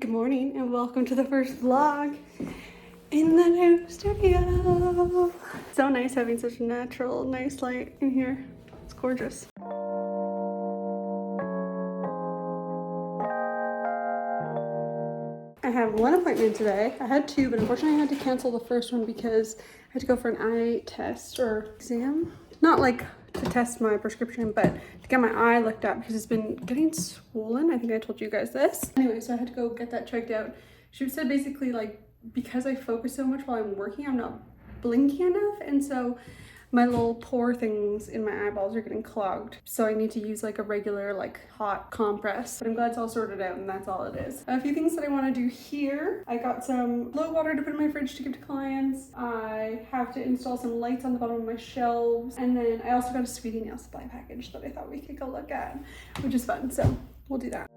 Good morning and welcome to the first vlog in the new studio. So nice having such a natural, nice light in here. It's gorgeous. I have one appointment today. I had two, but unfortunately I had to cancel the first one because I had to go for an eye test or exam. Not like to test my prescription, but to get my eye looked at because it's been getting swollen. I think I told you guys this. Anyway, so I had to go get that checked out. She said basically like, because I focus so much while I'm working, I'm not blinking enough. And so my little pore things in my eyeballs are getting clogged. So I need to use like a regular like hot compress. But I'm glad it's all sorted out and that's all it is. A few things that I want to do here. I got some low water to put in my fridge to give to clients. I have to install some lights on the bottom of my shelves. And then I also got a Sweetie nail supply package that I thought we could go look at, which is fun. So we'll do that.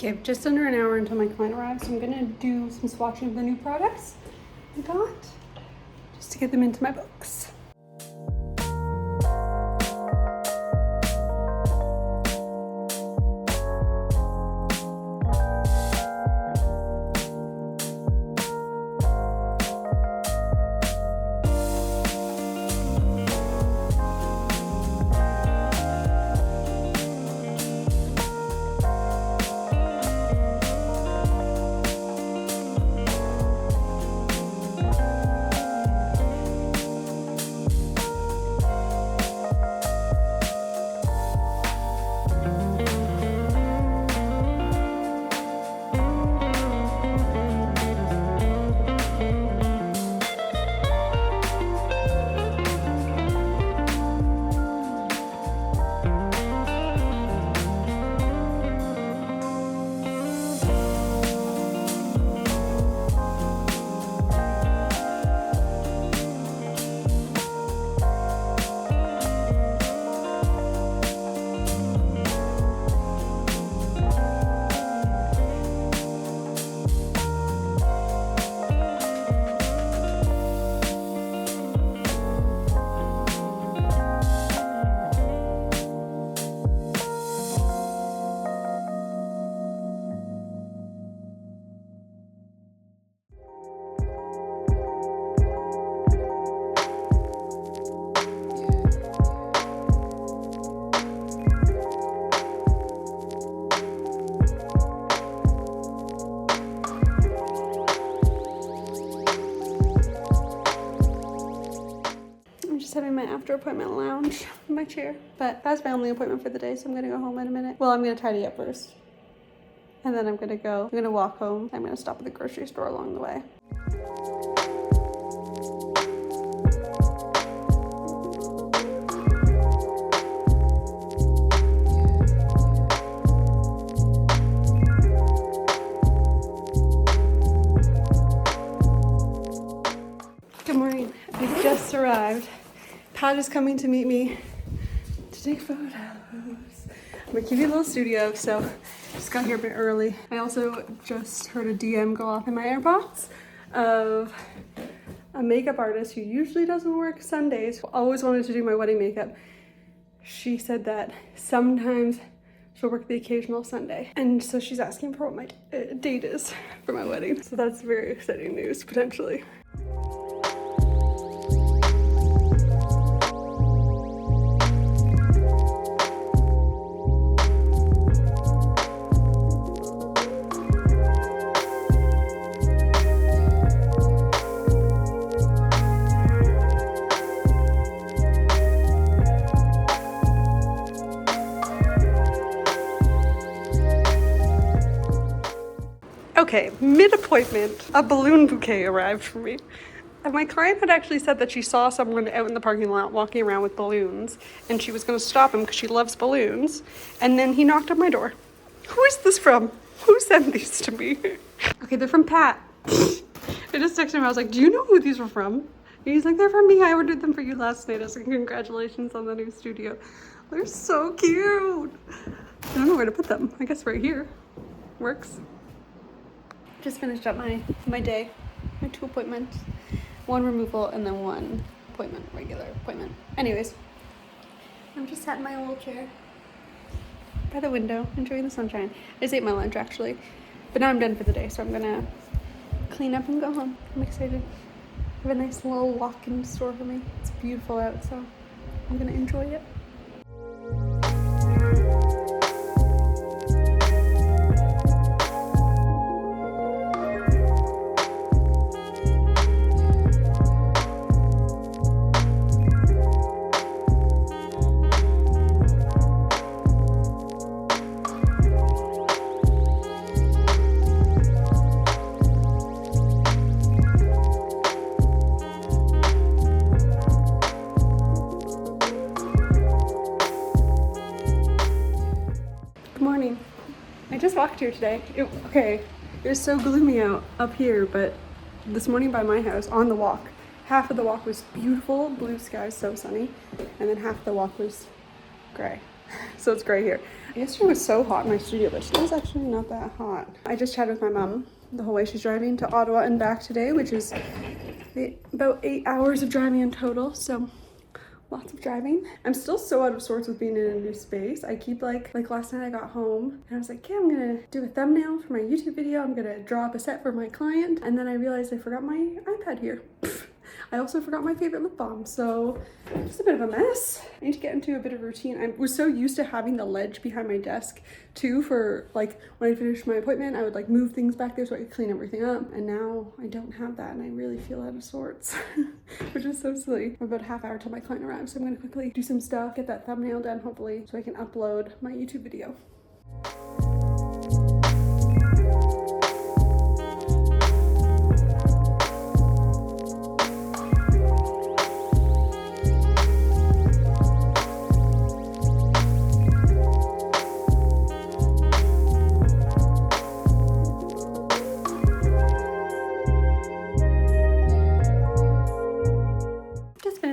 Okay, just under an hour until my client arrives, so I'm gonna do some swatching of the new products I got, just to get them into my books. Just having my after appointment lounge in my chair, but that's my only appointment for the day, so I'm gonna go home in a minute. Well, I'm gonna tidy up first and then I'm gonna walk home. I'm gonna stop at the grocery store along the way. arrived. Pat is coming to meet me to take photos. I'm a cute little studio, so just got here a bit early. I also just heard a DM go off in my AirPods of a makeup artist who usually doesn't work Sundays, always wanted to do my wedding makeup. She said that sometimes she'll work the occasional Sunday. And so she's asking for what my date is for my wedding. So that's very exciting news, potentially. Okay, mid-appointment, a balloon bouquet arrived for me. And my client had actually said that she saw someone out in the parking lot walking around with balloons, and she was going to stop him because she loves balloons. And then he knocked on my door. Who is this from? Who sent these to me? Okay, they're from Pat. I just texted him. I was like, do you know who these were from? And he's like, they're from me. I ordered them for you last night. I was like, congratulations on the new studio. They're so cute. I don't know where to put them. I guess right here works. Just finished up my day, my 2 appointments, 1 removal and then 1 appointment, regular appointment. Anyways, I'm just sat in my little chair by the window, enjoying the sunshine. I just ate my lunch actually, but now I'm done for the day, so I'm gonna clean up and go home. I'm excited. I have a nice little walk in store for me. It's beautiful out, so I'm gonna enjoy it. I just walked here today. It was so gloomy out up here, but this morning by my house on the walk, half of the walk was beautiful, blue skies, so sunny, and then half the walk was gray. So it's gray here. Yesterday was so hot in my studio, but today's actually not that hot. I just chatted with my mom the whole way. She's driving to Ottawa and back today, which is about 8 hours of driving in total, so lots of driving. I'm still so out of sorts with being in a new space. I keep like last night I got home and I was like, okay, I'm gonna do a thumbnail for my YouTube video. I'm gonna draw up a set for my client. And then I realized I forgot my iPad here. I also forgot my favorite lip balm, so just a bit of a mess. I need to get into a bit of routine. I was so used to having the ledge behind my desk too for like when I finished my appointment, I would like move things back there so I could clean everything up. And now I don't have that and I really feel out of sorts, which is so silly. I'm about a half hour till my client arrives, so I'm gonna quickly do some stuff, get that thumbnail done hopefully so I can upload my YouTube video.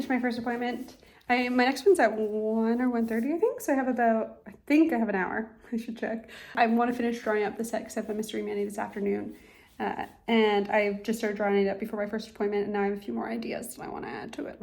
My first appointment. My next one's at 1 or 1:30, I think. So I think I have an hour. I should check. I want to finish drawing up the set because I have a mystery mani this afternoon. And I just started drawing it up before my first appointment, and now I have a few more ideas that I want to add to it.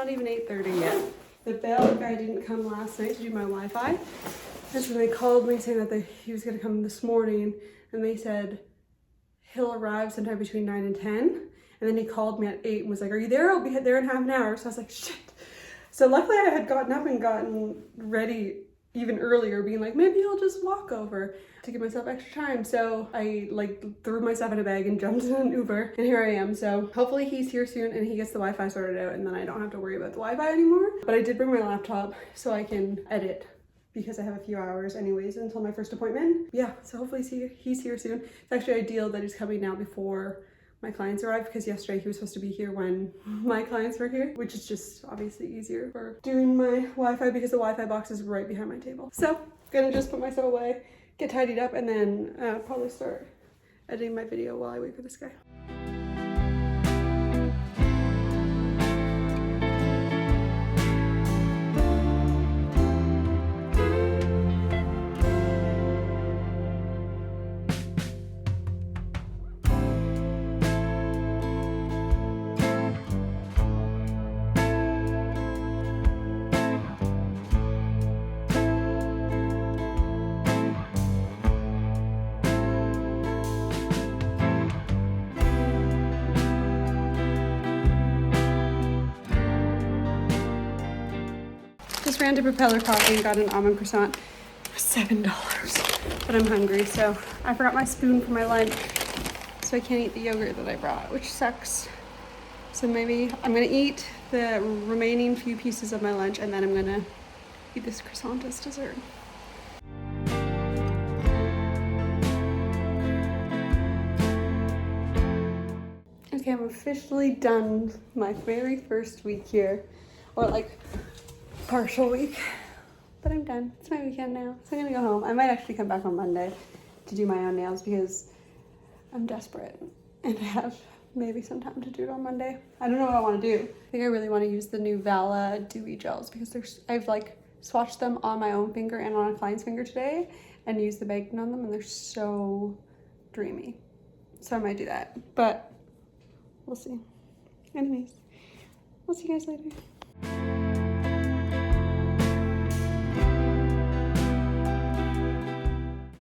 not even 8:30 yet. The bell guy didn't come last night to do my Wi-Fi. And so they called me saying that he was gonna come this morning, and they said he'll arrive sometime between 9 and 10. And then he called me at 8 and was like, "Are you there? I'll be there in half an hour." So I was like, shit. So luckily I had gotten up and gotten ready even earlier, being like, maybe I'll just walk over to give myself extra time. So I like threw myself in a bag and jumped in an Uber, and here I am. So hopefully he's here soon and he gets the Wi-Fi sorted out, and then I don't have to worry about the Wi-Fi anymore. But I did bring my laptop so I can edit, because I have a few hours anyways until my first appointment. Yeah, so hopefully he's here soon. It's actually ideal that he's coming now before my clients arrive, because yesterday he was supposed to be here when my clients were here, which is just obviously easier for doing my Wi-Fi because the Wi-Fi box is right behind my table. So gonna just put my stuff away, get tidied up, and then probably start editing my video while I wait for this guy. Just ran to Propeller Coffee and got an almond croissant. It was $7, but I'm hungry, so I forgot my spoon for my lunch, so I can't eat the yogurt that I brought, which sucks. So maybe I'm gonna eat the remaining few pieces of my lunch, and then I'm gonna eat this croissant as dessert. Okay, I'm officially done my very first week here, or like partial week, but I'm done. It's my weekend now, so I'm gonna go home. I might actually come back on Monday to do my own nails because I'm desperate and I have maybe some time to do it on Monday. I don't know what I want to do. I think I really want to use the new Vala Dewy Gels because I've like swatched them on my own finger and on a client's finger today and used the magnet on them, and they're so dreamy. So I might do that, but we'll see. Anyways, we'll see you guys later.